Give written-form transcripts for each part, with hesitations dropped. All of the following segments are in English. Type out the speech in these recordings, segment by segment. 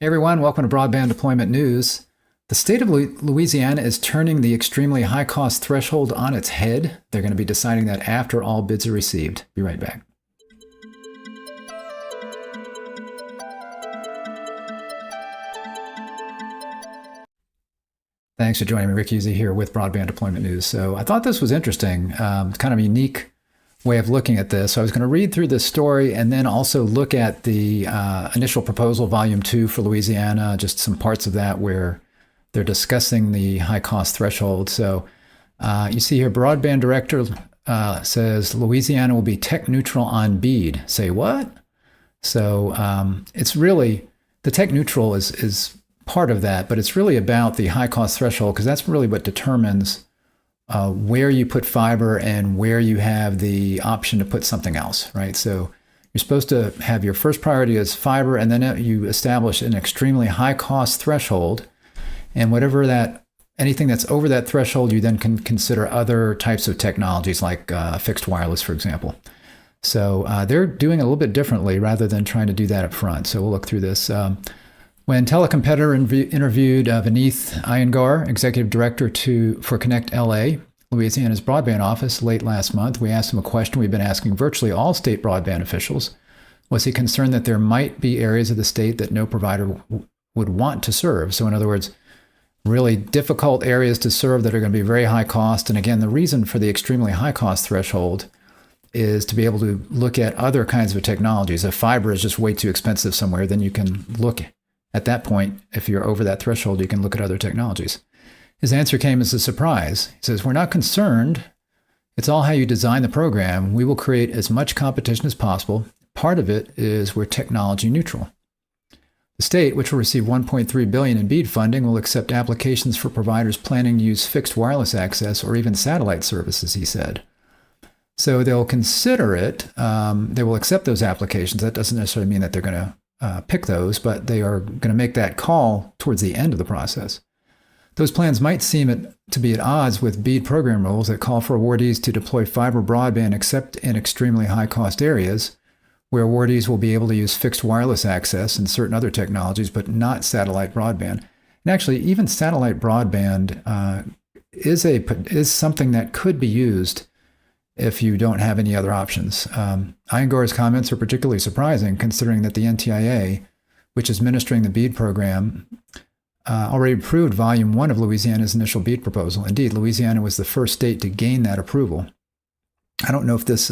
Hey everyone, welcome to Broadband Deployment News. The state of Louisiana is turning the extremely high cost threshold on its head. They're going to be deciding that after all bids are received. Be right back. Thanks for joining me. Rick Husey here with Broadband Deployment News. So I thought this was interesting, kind of a unique way of looking at this. So I was going to read through this story and then also look at the initial proposal, Volume 2 for Louisiana, just some parts of that where they're discussing the high cost threshold. So you see here, Broadband Director says Louisiana will be tech neutral on BEAD. Say what? So it's really, the tech neutral is part of that, but it's really about the high cost threshold because that's really what determines where you put fiber and where you have the option to put something else, right? So you're supposed to have your first priority as fiber, and then you establish an extremely high cost threshold. And whatever that, anything that's over that threshold, you then can consider other types of technologies like fixed wireless, for example. So they're doing it a little bit differently rather than trying to do that up front. So we'll look through this. When Telecompetitor interviewed Vineeth Iyengar, Executive Director for ConnectLA, Louisiana's broadband office, late last month, we asked him a question we've been asking virtually all state broadband officials. Was he concerned that there might be areas of the state that no provider would want to serve? So in other words, really difficult areas to serve that are going to be very high cost. And again, the reason for the extremely high cost threshold is to be able to look at other kinds of technologies. If fiber is just way too expensive somewhere, then you can look at that point, if you're over that threshold, you can look at other technologies. His answer came as a surprise. He says, we're not concerned. It's all how you design the program. We will create as much competition as possible. Part of it is we're technology neutral. The state, which will receive $1.3 billion in BEAD funding, will accept applications for providers planning to use fixed wireless access or even satellite services, he said. So they'll consider it. They will accept those applications. That doesn't necessarily mean that they're going to pick those, but they are going to make that call towards the end of the process. Those plans might seem to be at odds with BEAD program rules that call for awardees to deploy fiber broadband except in extremely high-cost areas, where awardees will be able to use fixed wireless access and certain other technologies, but not satellite broadband. And actually, even satellite broadband is something that could be used if you don't have any other options. Iyengar's comments are particularly surprising considering that the NTIA, which is administering the BEAD program, already approved Volume 1 of Louisiana's initial BEAD proposal. Indeed, Louisiana was the first state to gain that approval. I don't know if this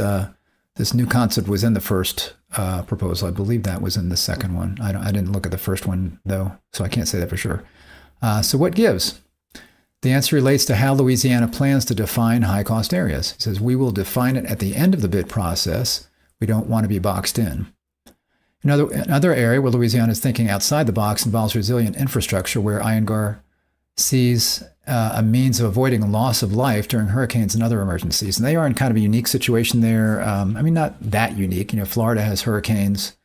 new concept was in the first proposal. I believe that was in the second one. I didn't look at the first one, though, so I can't say that for sure. So what gives? The answer relates to how Louisiana plans to define high-cost areas. It says, we will define it at the end of the bid process. We don't want to be boxed in. Another area where Louisiana is thinking outside the box involves resilient infrastructure, where Iyengar sees a means of avoiding loss of life during hurricanes and other emergencies. And they are in kind of a unique situation there. Not that unique. Florida has hurricanes.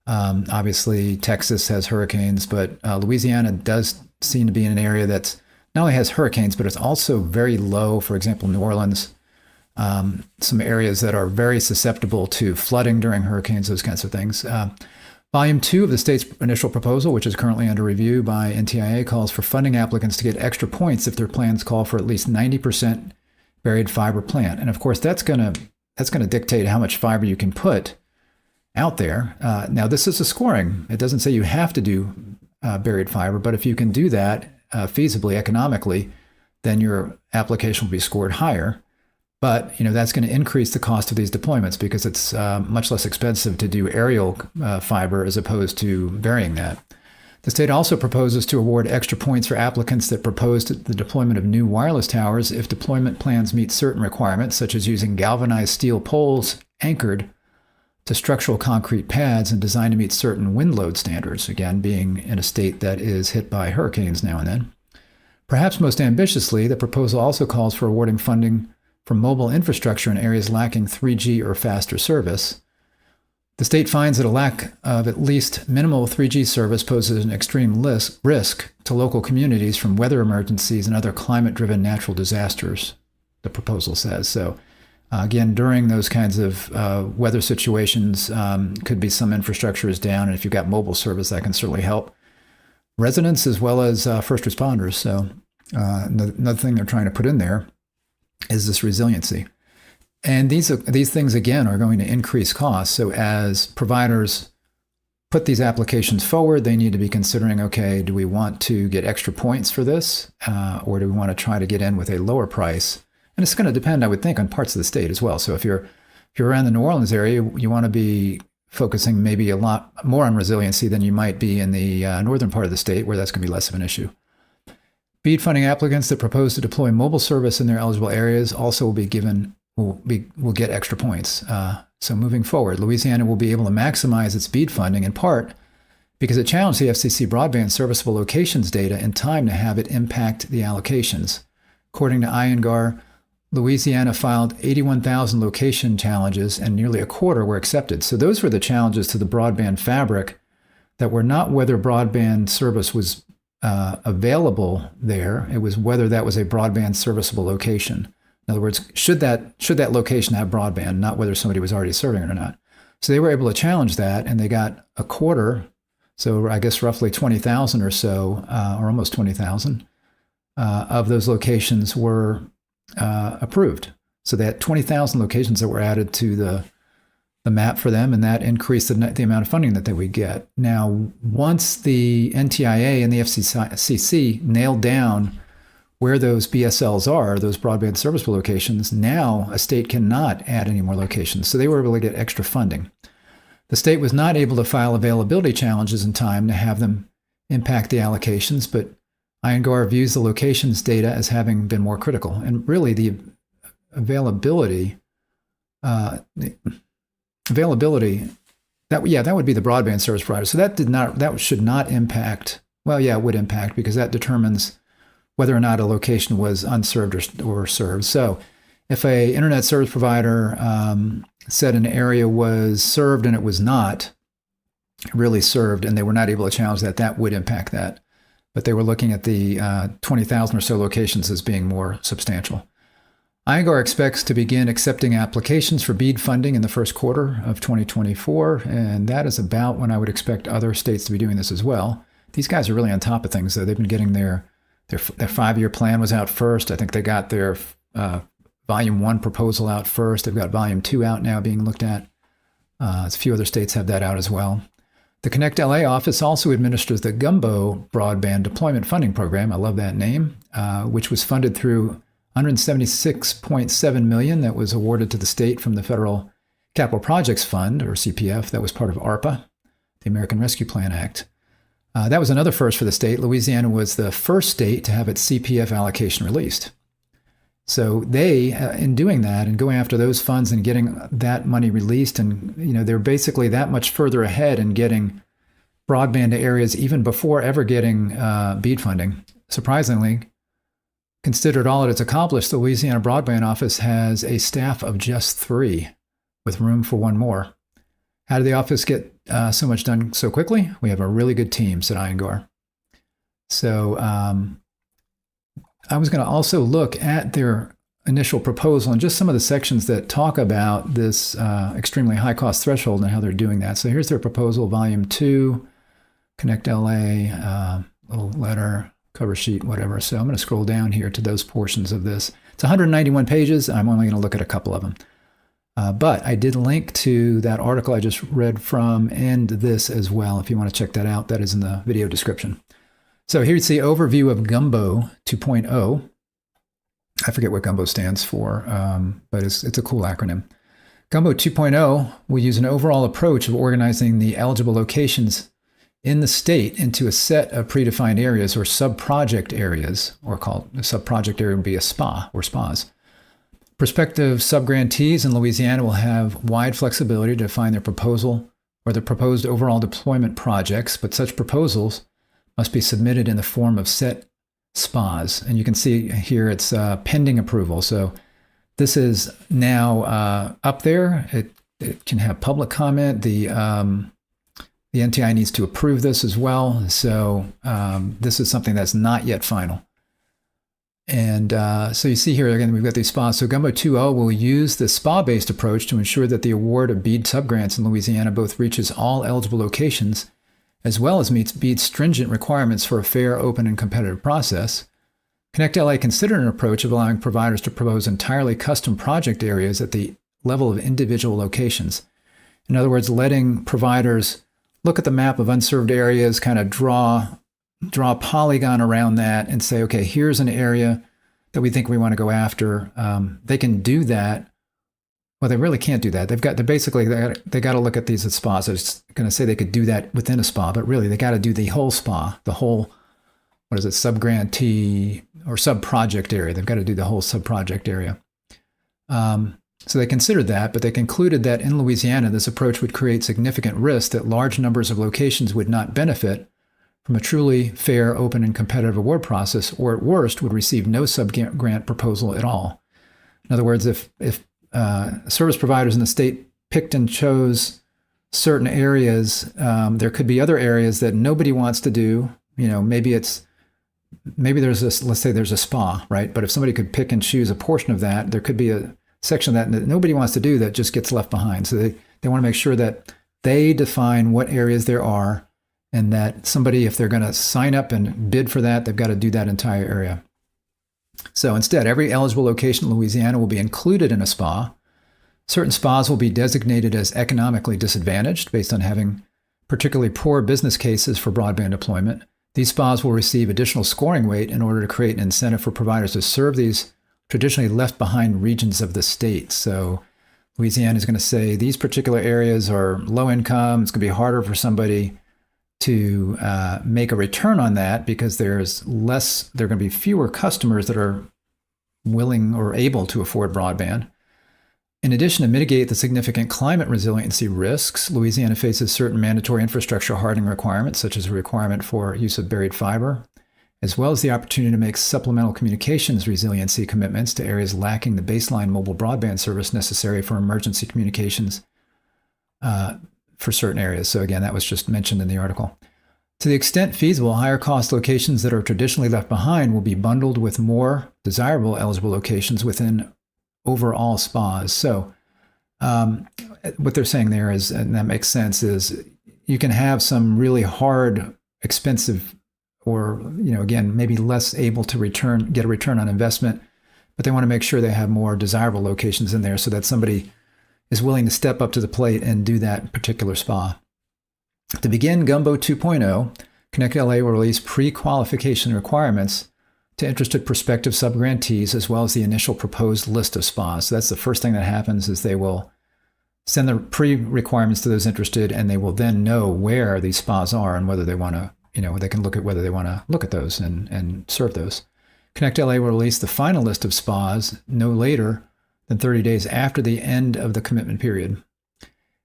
Obviously, Texas has hurricanes. But Louisiana does seem to be in an area that's not only has hurricanes, but it's also very low. For example, New Orleans, some areas that are very susceptible to flooding during hurricanes, those kinds of things. Volume 2 of the state's initial proposal, which is currently under review by NTIA, calls for funding applicants to get extra points if their plans call for at least 90% buried fiber plant. And of course, that's going to dictate how much fiber you can put out there. Now, this is a scoring. It doesn't say you have to do buried fiber, but if you can do that feasibly, economically, then your application will be scored higher. But that's going to increase the cost of these deployments because it's much less expensive to do aerial fiber as opposed to burying that. The state also proposes to award extra points for applicants that propose the deployment of new wireless towers if deployment plans meet certain requirements, such as using galvanized steel poles anchored to structural concrete pads and designed to meet certain wind load standards, again, being in a state that is hit by hurricanes now and then. Perhaps most ambitiously, the proposal also calls for awarding funding for mobile infrastructure in areas lacking 3G or faster service. The state finds that a lack of at least minimal 3G service poses an extreme risk to local communities from weather emergencies and other climate-driven natural disasters, the proposal says. So again, during those kinds of weather situations, could be some infrastructure is down, and if you've got mobile service, that can certainly help. residents as well as first responders. So another thing they're trying to put in there is this resiliency. And these things, again, are going to increase costs. So as providers put these applications forward, they need to be considering, okay, do we want to get extra points for this? Or do we want to try to get in with a lower price? And it's going to depend, I would think, on parts of the state as well. So if you're around the New Orleans area, you want to be focusing maybe a lot more on resiliency than you might be in the northern part of the state, where that's going to be less of an issue. BEAD funding applicants that propose to deploy mobile service in their eligible areas also will get extra points. So moving forward, Louisiana will be able to maximize its BEAD funding in part because it challenged the FCC broadband serviceable locations data in time to have it impact the allocations. According to INGAR, Louisiana filed 81,000 location challenges and nearly a quarter were accepted. So those were the challenges to the broadband fabric that were not whether broadband service was available there. It was whether that was a broadband serviceable location. In other words, should that location have broadband, not whether somebody was already serving it or not. So they were able to challenge that, and they got a quarter, so I guess roughly 20,000 or so, or almost 20,000 of those locations were approved. So they had 20,000 locations that were added to the map for them, and that increased the amount of funding that they would get. Now, once the NTIA and the FCC nailed down where those BSLs are, those broadband serviceable locations, now a state cannot add any more locations. So they were able to get extra funding. The state was not able to file availability challenges in time to have them impact the allocations, but INGAR views the locations data as having been more critical. And really the availability, that would be the broadband service provider. So that should not impact, well, yeah, it would impact because that determines whether or not a location was unserved or served. So if a internet service provider said an area was served and it was not really served and they were not able to challenge that, that would impact that. But they were looking at the 20,000 or so locations as being more substantial. INGAR expects to begin accepting applications for BEAD funding in the first quarter of 2024, and that is about when I would expect other states to be doing this as well. These guys are really on top of things, though. They've been getting their 5-year plan was out first. I think they got their Volume 1 proposal out first. They've got Volume 2 out now being looked at. A few other states have that out as well. The ConnectLA office also administers the Gumbo Broadband Deployment Funding Program. I love that name, which was funded through $176.7 million that was awarded to the state from the Federal Capital Projects Fund, or CPF, that was part of ARPA, the American Rescue Plan Act. That was another first for the state. Louisiana was the first state to have its CPF allocation released. So they, in doing that and going after those funds and getting that money released, and they're basically that much further ahead in getting broadband to areas even before ever getting BEAD funding. Surprisingly, considered all that it's accomplished, the Louisiana Broadband Office has a staff of just 3, with room for 1 more. How did the office get so much done so quickly? We have a really good team, said INGAR. So I was going to also look at their initial proposal and just some of the sections that talk about this extremely high cost threshold and how they're doing that. So here's their proposal, Volume 2, ConnectLA, little letter, cover sheet, whatever. So I'm going to scroll down here to those portions of this. It's 191 pages. I'm only going to look at a couple of them. But I did link to that article I just read from and this as well. If you want to check that out, that is in the video description. So here's the overview of Gumbo 2.0. I forget what Gumbo stands for, but it's a cool acronym. Gumbo 2.0 will use an overall approach of organizing the eligible locations in the state into a set of predefined areas or sub-project areas, or called a sub-project area would be a SPA or SPAs. Prospective sub-grantees in Louisiana will have wide flexibility to define their proposal or the proposed overall deployment projects, but such proposals must be submitted in the form of set SPAs. And you can see here it's pending approval. So this is now up there. It can have public comment. The NTI needs to approve this as well. So this is something that's not yet final. And so you see here, again, we've got these SPAs. So Gumbo 2.0 will use the SPA-based approach to ensure that the award of BEAD subgrants in Louisiana both reaches all eligible locations as well as meets stringent requirements for a fair, open, and competitive process, ConnectLA considered an approach of allowing providers to propose entirely custom project areas at the level of individual locations. In other words, letting providers look at the map of unserved areas, kind of draw a polygon around that and say, okay, here's an area that we think we want to go after. They can do that. Well, they really can't do that. They got to look at these as spas. I was going to say they could do that within a spa, but really they got to do the whole spa, the whole, sub-grantee or sub-project area. They've got to do the whole sub-project area. So they considered that, but they concluded that in Louisiana, this approach would create significant risk that large numbers of locations would not benefit from a truly fair, open, and competitive award process, or at worst, would receive no sub-grant proposal at all. In other words, if service providers in the state picked and chose certain areas, there could be other areas that nobody wants to do. Maybe there's let's say there's a spa, right? But if somebody could pick and choose a portion of that, there could be a section of that nobody wants to do that just gets left behind. So they want to make sure that they define what areas there are, and that somebody, if they're going to sign up and bid for that, they've got to do that entire area. So instead, every eligible location in Louisiana will be included in a spa. Certain spas will be designated as economically disadvantaged based on having particularly poor business cases for broadband deployment. These spas will receive additional scoring weight in order to create an incentive for providers to serve these traditionally left behind regions of the state. So Louisiana is going to say these particular areas are low income. It's going to be harder for somebody to make a return on that because there are going to be fewer customers that are willing or able to afford broadband. In addition, to mitigate the significant climate resiliency risks, Louisiana faces certain mandatory infrastructure hardening requirements, such as a requirement for use of buried fiber, as well as the opportunity to make supplemental communications resiliency commitments to areas lacking the baseline mobile broadband service necessary for emergency communications for certain areas. So again, that was just mentioned in the article. To the extent feasible, higher cost locations that are traditionally left behind will be bundled with more desirable eligible locations within overall spas. So what they're saying there is, and that makes sense, is you can have some really hard, expensive, or again, maybe less able to get a return on investment, but they want to make sure they have more desirable locations in there so that somebody is willing to step up to the plate and do that particular spa. To begin Gumbo 2.0, ConnectLA will release pre-qualification requirements to interested prospective sub-grantees, as well as the initial proposed list of spas. So that's the first thing that happens, is they will send the pre-requirements to those interested, and they will then know where these spas are and whether they want to, they can look at whether they want to look at those and serve those. ConnectLA will release the final list of spas no later than 30 days after the end of the commitment period.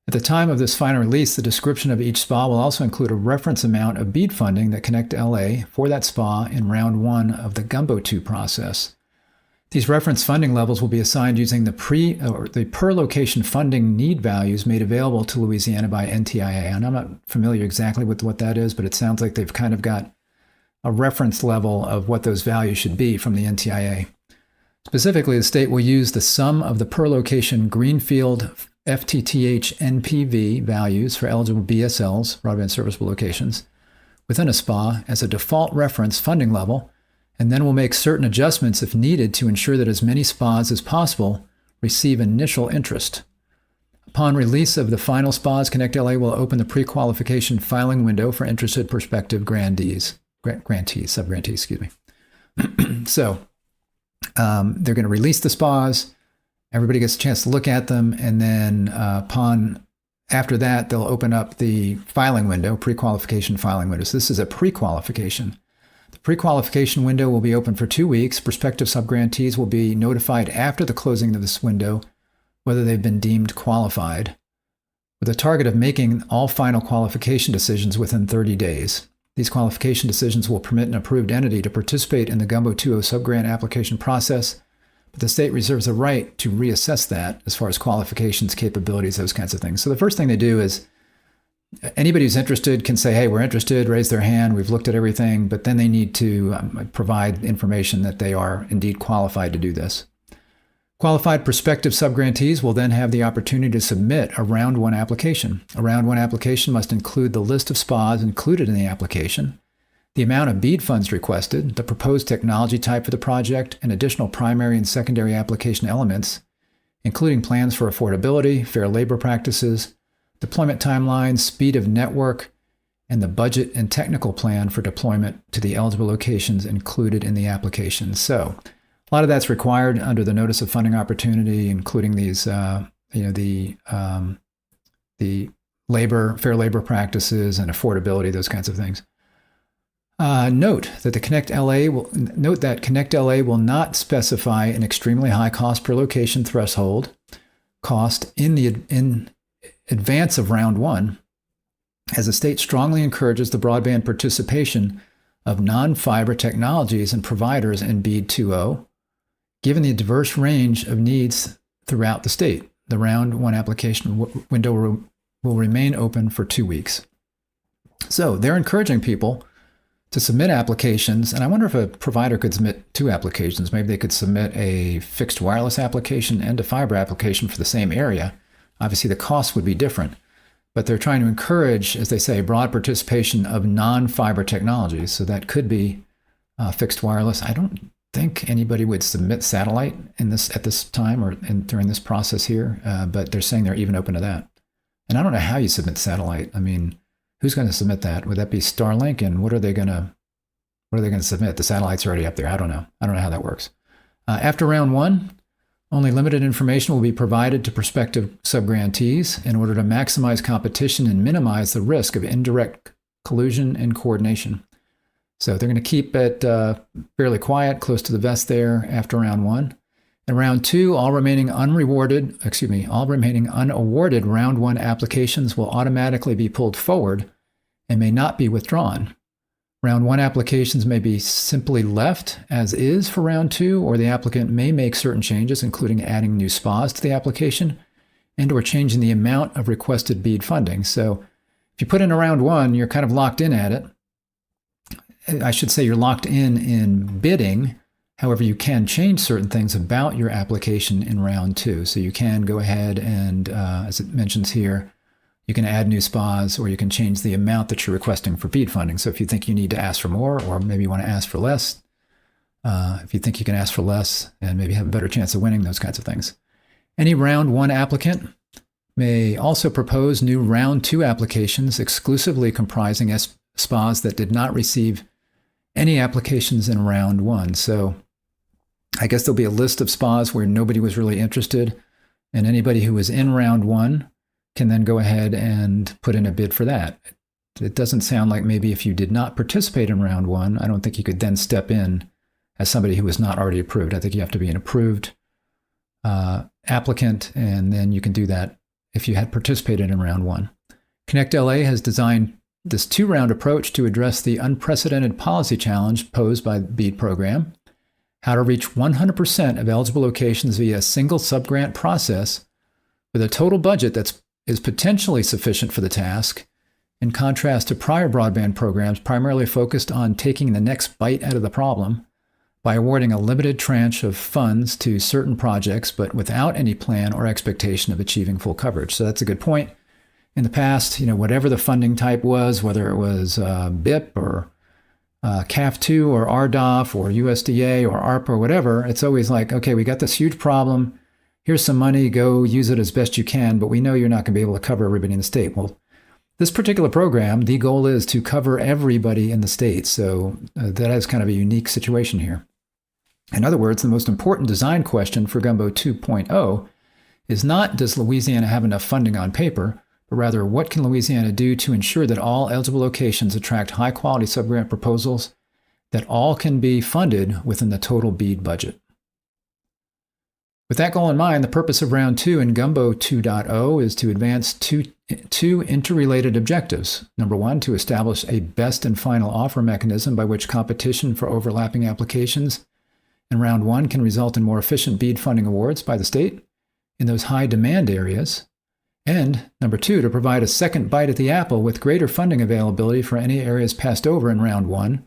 At the time of this final release, the description of each spa will also include a reference amount of BEAD funding that ConnectLA for that spa in round 1 of the Gumbo 2 process. These reference funding levels will be assigned using the per location funding need values made available to Louisiana by NTIA. And I'm not familiar exactly with what that is, but it sounds like they've kind of got a reference level of what those values should be from the NTIA. Specifically, the state will use the sum of the per location greenfield FTTH NPV values for eligible BSLs, broadband serviceable locations, within a spa as a default reference funding level, and then we'll make certain adjustments if needed to ensure that as many spas as possible receive initial interest. Upon release of the final spas, ConnectLA will open the pre-qualification filing window for interested prospective sub-grantees, excuse me. So they're going to release the spas. Everybody gets a chance to look at them, and then after that, they'll open up the filing window, pre-qualification filing window. So this is a pre-qualification. The pre-qualification window will be open for 2 weeks. Prospective sub-grantees will be notified after the closing of this window whether they've been deemed qualified, with a target of making all final qualification decisions within 30 days. These qualification decisions will permit an approved entity to participate in the Gumbo 2.0 sub-grant application process, but the state reserves the right to reassess that as far as qualifications, capabilities, those kinds of things. So the first thing they do is anybody who's interested can say, hey, we're interested, raise their hand, we've looked at everything, but then they need to provide information that they are indeed qualified to do this. Qualified prospective sub-grantees will then have the opportunity to submit a Round 1 application. A Round 1 application must include the list of SPAs included in the application, the amount of BEAD funds requested, the proposed technology type for the project, and additional primary and secondary application elements, including plans for affordability, fair labor practices, deployment timelines, speed of network, and the budget and technical plan for deployment to the eligible locations included in the application. So a lot of that's required under the Notice of Funding Opportunity, including these, the fair labor practices and affordability, those kinds of things. Note that ConnectLA will not specify an extremely high cost per location threshold cost in advance of Round 1, as the state strongly encourages the broadband participation of non-fiber technologies and providers in BEAD 2.0. Given the diverse range of needs throughout the state, the Round 1 application window will remain open for 2 weeks. So they're encouraging people to submit applications, and I wonder if a provider could submit 2 applications. Maybe they could submit a fixed wireless application and a fiber application for the same area. Obviously, the cost would be different, but they're trying to encourage, as they say, broad participation of non-fiber technologies. So that could be fixed wireless. I don't think anybody would submit satellite at this time or during this process here, but they're saying they're even open to that. And I don't know how you submit satellite. I mean, who's going to submit that? Would that be Starlink? And what are they going to submit? The satellite's already up there. I don't know. I don't know how that works. After Round 1, only limited information will be provided to prospective sub-grantees in order to maximize competition and minimize the risk of indirect collusion and coordination. So they're going to keep it fairly quiet, close to the vest there after Round 1. In Round 2, all remaining unawarded Round 1 applications will automatically be pulled forward and may not be withdrawn. Round 1 applications may be simply left as is for Round 2, or the applicant may make certain changes, including adding new SPAs to the application and or changing the amount of requested BEAD funding. So if you put in a Round 1, you're kind of locked in at it. I should say you're locked in bidding. However, you can change certain things about your application in Round 2. So you can go ahead and, as it mentions here, you can add new SPAs, or you can change the amount that you're requesting for BEAD funding. So if you think you need to ask for more, or maybe you want to ask for less, if you think you can ask for less and maybe have a better chance of winning, those kinds of things. Any Round 1 applicant may also propose new Round 2 applications exclusively comprising SPAs that did not receive any applications in Round 1. So I guess there'll be a list of SPAs where nobody was really interested, and anybody who was in Round 1 can then go ahead and put in a bid for that. It doesn't sound like maybe if you did not participate in Round 1, I don't think you could then step in as somebody who was not already approved. I think you have to be an approved applicant, and then you can do that if you had participated in Round 1. ConnectLA has designed this 2-round approach to address the unprecedented policy challenge posed by the BEAD program, how to reach 100% of eligible locations via a single sub-grant process with a total budget that is potentially sufficient for the task, in contrast to prior broadband programs primarily focused on taking the next bite out of the problem by awarding a limited tranche of funds to certain projects, but without any plan or expectation of achieving full coverage. So that's a good point. In the past, whatever the funding type was, whether it was BIP or CAF2 or RDOF or USDA or ARPA or whatever, it's always like, okay, we got this huge problem. Here's some money. Go use it as best you can, but we know you're not going to be able to cover everybody in the state. Well, this particular program, the goal is to cover everybody in the state. So that is kind of a unique situation here. In other words, the most important design question for Gumbo 2.0 is not, does Louisiana have enough funding on paper, but rather, what can Louisiana do to ensure that all eligible locations attract high-quality sub-grant proposals that all can be funded within the total BEAD budget? With that goal in mind, the purpose of Round 2 in Gumbo 2.0 is to advance two interrelated objectives. Number 1, to establish a best and final offer mechanism by which competition for overlapping applications in Round 1 can result in more efficient BEAD funding awards by the state in those high-demand areas. And number 2, to provide a second bite at the apple with greater funding availability for any areas passed over in Round 1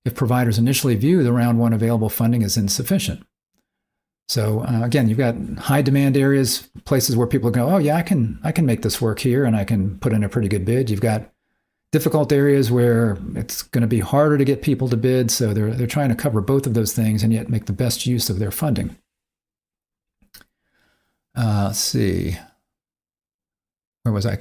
if providers initially view the Round 1 available funding as insufficient. So again, you've got high demand areas, places where people go, oh yeah, I can make this work here, and I can put in a pretty good bid. You've got difficult areas where it's going to be harder to get people to bid. So they're trying to cover both of those things and yet make the best use of their funding. Let's see. Where was I?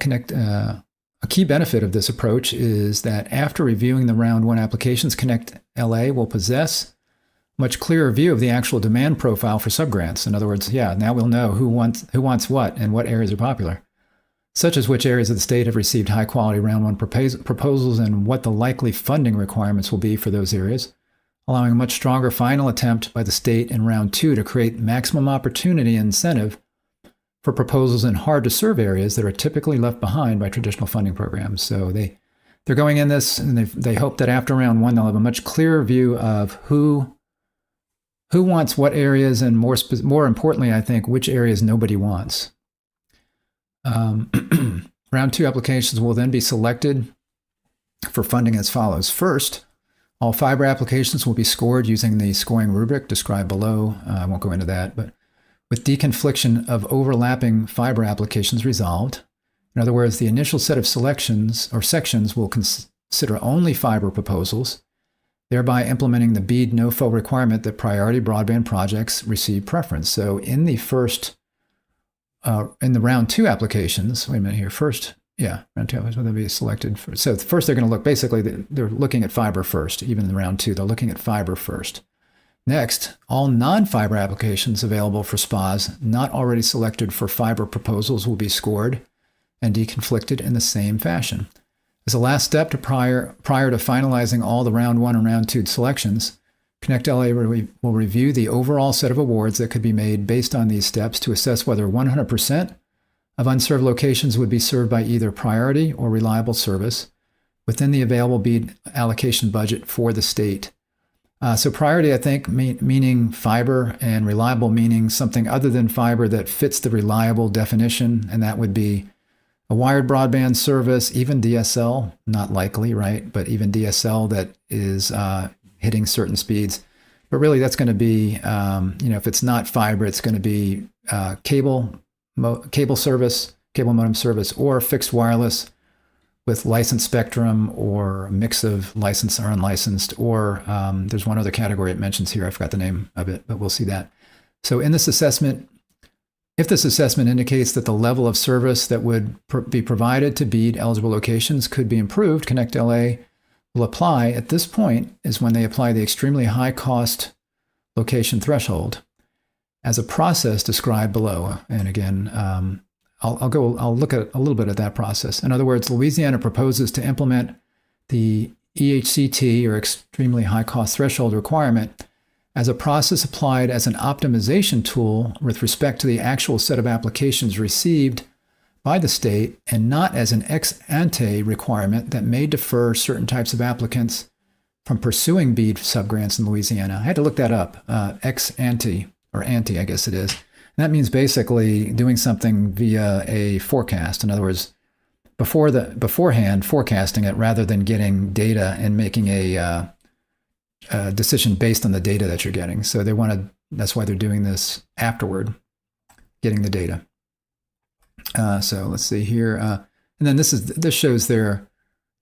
A key benefit of this approach is that after reviewing the round one applications, ConnectLA will possess a much clearer view of the actual demand profile for subgrants. In other words, yeah, now we'll know who wants what and what areas are popular, such as which areas of the state have received high quality round one proposals and what the likely funding requirements will be for those areas, allowing a much stronger final attempt by the state in round two to create maximum opportunity and incentive for proposals in hard-to-serve areas that are typically left behind by traditional funding programs. So they're going in this, and they hope that after round one, they'll have a much clearer view of who wants what areas, and more importantly, I think, which areas nobody wants. Round two applications will then be selected for funding as follows. First, all fiber applications will be scored using the scoring rubric described below. I won't go into that, but with deconfliction of overlapping fiber applications resolved. In other words, the initial set of selections or sections will consider only fiber proposals, thereby implementing the BEAD no-FO requirement that priority broadband projects receive preference. So in the round two applications, wait a minute here, round two applications will be selected. So first they're going to look, basically they're looking at fiber first. Even in round two, they're looking at fiber first. Next, all non-fiber applications available for SPAs not already selected for fiber proposals will be scored and deconflicted in the same fashion. As a last step prior to finalizing all the round one and round two selections, ConnectLA will review the overall set of awards that could be made based on these steps to assess whether 100% of unserved locations would be served by either priority or reliable service within the available BEAD allocation budget for the state. So priority, I think, meaning fiber, and reliable meaning something other than fiber that fits the reliable definition, and that would be a wired broadband service, even DSL, not likely, right? But even DSL that is hitting certain speeds. But really, that's going to be, if it's not fiber, it's going to be cable service, cable modem service, or fixed wireless with licensed spectrum, or a mix of licensed or unlicensed, or there's one other category it mentions here. I forgot the name of it, but we'll see that. So in this assessment, if this assessment indicates that the level of service that would be provided to BEAD eligible locations could be improved, ConnectLA will apply. At this point is when they apply the extremely high cost location threshold as a process described below. And again, I'll look at a little bit at that process. In other words, Louisiana proposes to implement the EHCT, or extremely high cost threshold requirement, as a process applied as an optimization tool with respect to the actual set of applications received by the state, and not as an ex ante requirement that may defer certain types of applicants from pursuing BEAD subgrants in Louisiana. I had to look that up, ex ante, or ante, I guess it is. And that means basically doing something via a forecast. In other words, beforehand forecasting it rather than getting data and making a decision based on the data that you're getting. So that's why they're doing this afterward, getting the data. So let's see here. And then this shows their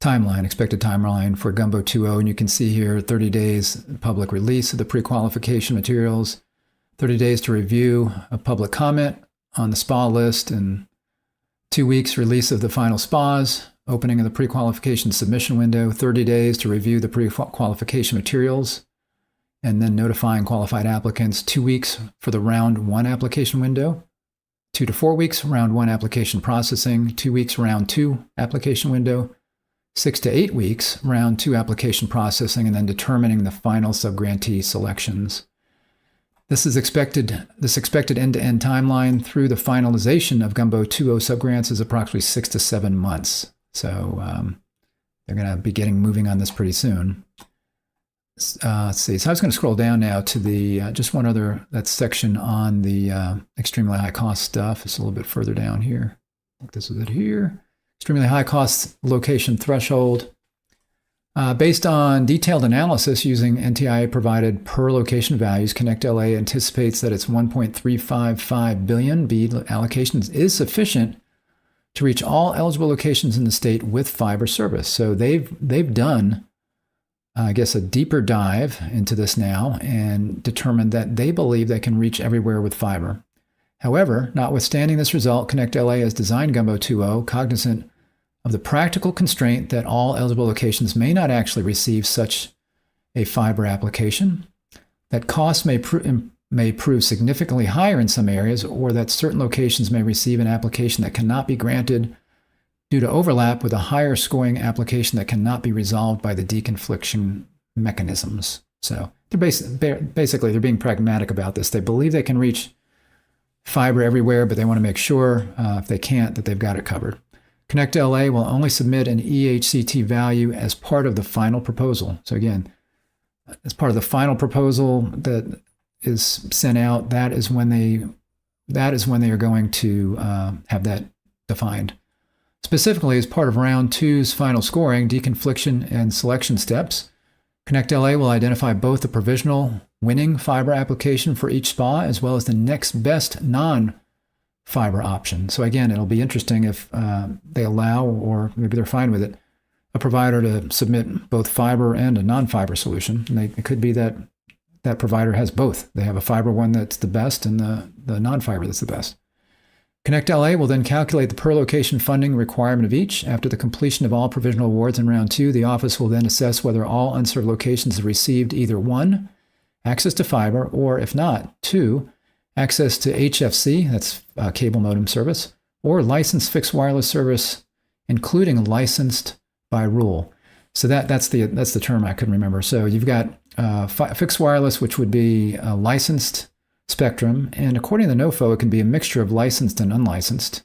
timeline, expected timeline for Gumbo 2.0. And you can see here 30 days public release of the pre-qualification materials, 30 days to review a public comment on the SPA list, and 2 weeks release of the final SPAs, opening of the pre-qualification submission window, 30 days to review the pre-qualification materials, and then notifying qualified applicants, 2 weeks for the round one application window, 2 to 4 weeks round one application processing, 2 weeks round two application window, 6 to 8 weeks round two application processing, and then determining the final sub-grantee selections. This expected end-to-end timeline through the finalization of Gumbo 2.0 subgrants is approximately 6 to 7 months. So they're going to be moving on this pretty soon. Let's see. So I was going to scroll down now to the just one other that section on the extremely high cost stuff. It's a little bit further down here. I think this is it here. Extremely high cost location threshold. Based on detailed analysis using NTIA-provided per location values, ConnectLA anticipates that its 1.355 billion BEAD allocations is sufficient to reach all eligible locations in the state with fiber service. So they've done, I guess, a deeper dive into this now and determined that they believe they can reach everywhere with fiber. However, notwithstanding this result, ConnectLA has designed Gumbo 2.0 cognizant of the practical constraint that all eligible locations may not actually receive such a fiber application, that costs may prove significantly higher in some areas, or that certain locations may receive an application that cannot be granted due to overlap with a higher scoring application that cannot be resolved by the deconfliction mechanisms. So they're being pragmatic about this. They believe they can reach fiber everywhere, but they want to make sure, if they can't, that they've got it covered. ConnectLA will only submit an EHCT value as part of the final proposal. So again, as part of the final proposal that is sent out, that is when they are going to have that defined. Specifically, as part of round 2's final scoring, deconfliction and selection steps, ConnectLA will identify both the provisional winning fiber application for each SPA as well as the next best non-fiber option. So again, it'll be interesting if they allow, or maybe they're fine with it, a provider to submit both fiber and a non-fiber solution. And it could be that that provider has both. They have a fiber one that's the best and the non-fiber that's the best. ConnectLA will then calculate the per location funding requirement of each. After the completion of all provisional awards in round 2, the office will then assess whether all unserved locations have received either 1, access to fiber, or if not, 2, access to HFC, that's cable modem service, or licensed fixed wireless service, including licensed by rule. So that's the term I couldn't remember. So you've got fixed wireless, which would be licensed spectrum, and according to the NOFO, it can be a mixture of licensed and unlicensed.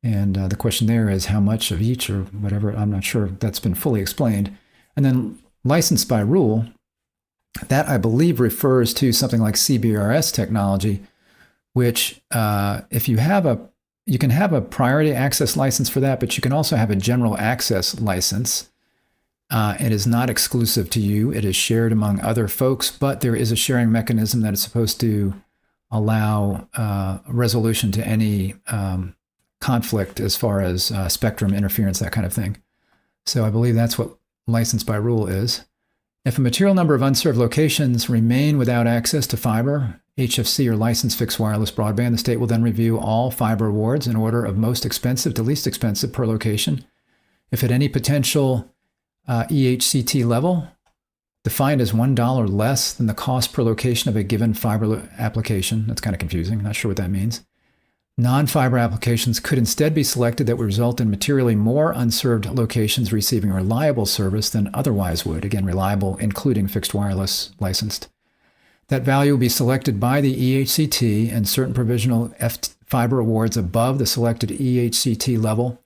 And the question there is how much of each or whatever. I'm not sure if that's been fully explained. And then licensed by rule, that I believe refers to something like CBRS technology, which if you can have a priority access license for that, but you can also have a general access license. It is not exclusive to you. It is shared among other folks, but there is a sharing mechanism that is supposed to allow resolution to any conflict as far as spectrum interference, that kind of thing. So I believe that's what license by rule is. If a material number of unserved locations remain without access to fiber, HFC, or licensed fixed wireless broadband, the state will then review all fiber awards in order of most expensive to least expensive per location. If at any potential EHCT level, defined as $1 less than the cost per location of a given fiber application. That's kind of confusing. Not sure what that means. Non-fiber applications could instead be selected that would result in materially more unserved locations receiving reliable service than otherwise would. Again, reliable, including fixed wireless licensed. That value will be selected by the EHCT, and certain provisional fiber awards above the selected EHCT level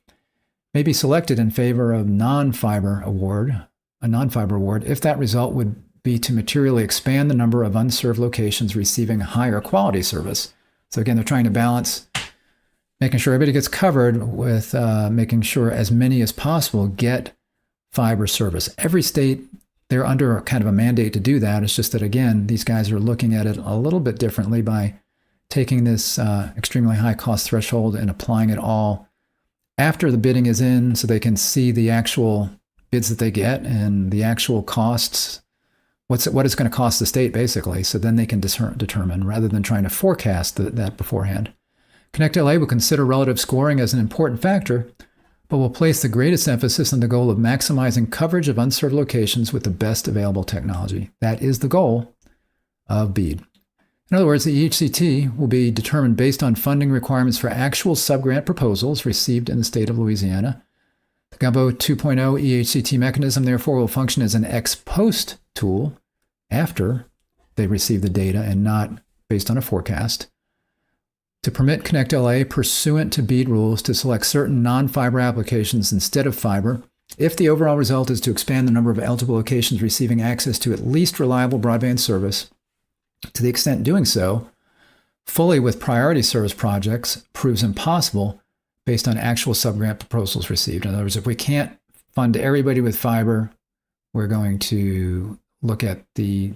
may be selected in favor of a non-fiber award, if that result would be to materially expand the number of unserved locations receiving higher quality service. So again, they're trying to balance making sure everybody gets covered with making sure as many as possible get fiber service. Every state, they're under kind of a mandate to do that. It's just that, again, these guys are looking at it a little bit differently by taking this extremely high cost threshold and applying it all after the bidding is in, so they can see the actual bids that they get and the actual costs, what it's going to cost the state, basically. So then they can determine, rather than trying to forecast that beforehand. ConnectLA will consider relative scoring as an important factor, but will place the greatest emphasis on the goal of maximizing coverage of unserved locations with the best available technology. That is the goal of BEAD. In other words, the EHCT will be determined based on funding requirements for actual sub-grant proposals received in the state of Louisiana. The Gumbo 2.0 EHCT mechanism, therefore, will function as an ex post tool after they receive the data and not based on a forecast, to permit ConnectLA, pursuant to BEAD rules, to select certain non-fiber applications instead of fiber if the overall result is to expand the number of eligible locations receiving access to at least reliable broadband service. To the extent doing so fully with priority service projects proves impossible based on actual sub-grant proposals received. In other words, if we can't fund everybody with fiber, we're going to look at the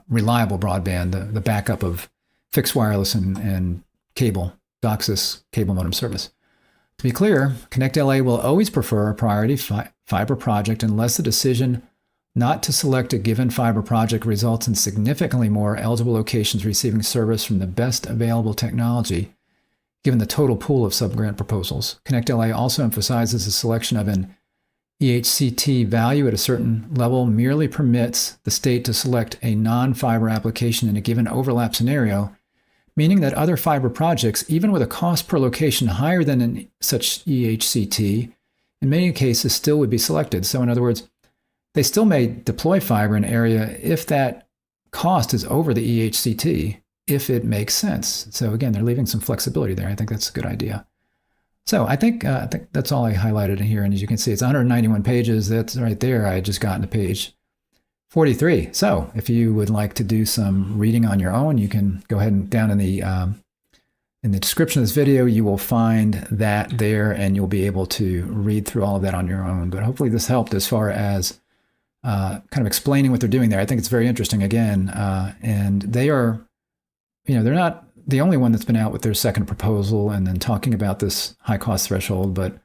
reliable broadband, the backup of fixed wireless and cable, DOCSIS cable modem service. To be clear, ConnectLA will always prefer a priority fiber project unless the decision not to select a given fiber project results in significantly more eligible locations receiving service from the best available technology, given the total pool of sub-grant proposals. ConnectLA also emphasizes the selection of an EHCT value at a certain level merely permits the state to select a non-fiber application in a given overlap scenario, meaning that other fiber projects, even with a cost per location higher than such EHCT, in many cases still would be selected. So in other words, they still may deploy fiber in an area if that cost is over the EHCT, if it makes sense. So again, they're leaving some flexibility there. I think that's a good idea. So I think that's all I highlighted in here. And as you can see, it's 191 pages. That's right there. I had just gotten to page 43. So if you would like to do some reading on your own, you can go ahead and down in the description of this video, you will find that there, and you'll be able to read through all of that on your own. But hopefully this helped as far as kind of explaining what they're doing there. I think it's very interesting again. And they are, they're not the only one that's been out with their second proposal and then talking about this high cost threshold, but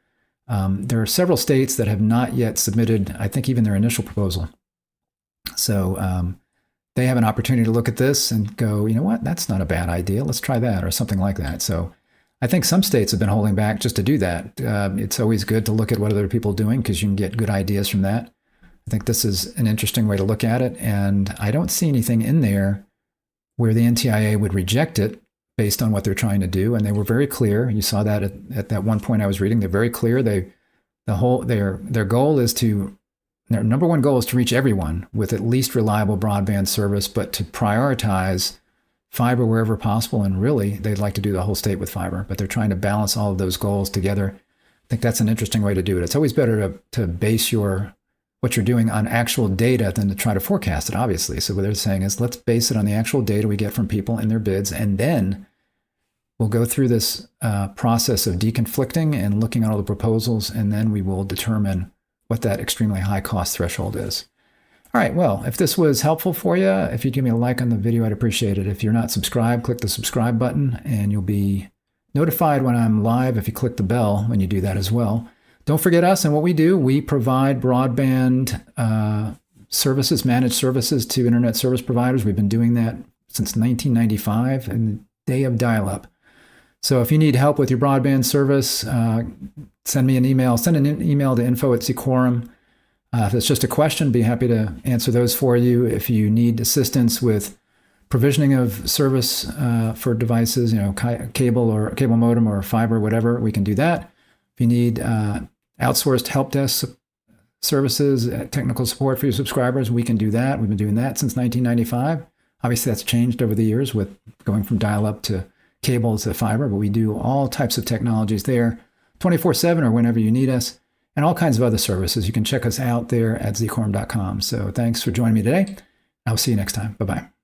there are several states that have not yet submitted, I think, even their initial proposal. So they have an opportunity to look at this and go, you know what, that's not a bad idea. Let's try that or something like that. So I think some states have been holding back just to do that. It's always good to look at what other people are doing because you can get good ideas from that. I think this is an interesting way to look at it. And I don't see anything in there where the NTIA would reject it based on what they're trying to do. And they were very clear. You saw that at that one point I was reading. They're very clear. Their goal is their number one goal is to reach everyone with at least reliable broadband service, but to prioritize fiber wherever possible. And really, they'd like to do the whole state with fiber, but they're trying to balance all of those goals together. I think that's an interesting way to do it. It's always better to base what you're doing on actual data than to try to forecast it, obviously. So what they're saying is, let's base it on the actual data we get from people in their bids, and then we'll go through this process of deconflicting and looking at all the proposals, and then we will determine what that extremely high cost threshold is. All right, well, if this was helpful for you, if you'd give me a like on the video, I'd appreciate it. If you're not subscribed, click the subscribe button, and you'll be notified when I'm live if you click the bell when you do that as well. Don't forget us and what we do. We provide broadband services, managed services to internet service providers. We've been doing that since 1995, in the day of dial-up. So if you need help with your broadband service, send me an email. Send an email to info@Sequorum. If it's just a question, be happy to answer those for you. If you need assistance with provisioning of service for devices, cable or cable modem or fiber, whatever, we can do that. If you need outsourced help desk services, technical support for your subscribers, we can do that. We've been doing that since 1995. Obviously, that's changed over the years with going from dial-up to cable to fiber, but we do all types of technologies there 24/7 or whenever you need us, and all kinds of other services. You can check us out there at zquorum.com. So thanks for joining me today. I'll see you next time. Bye-bye.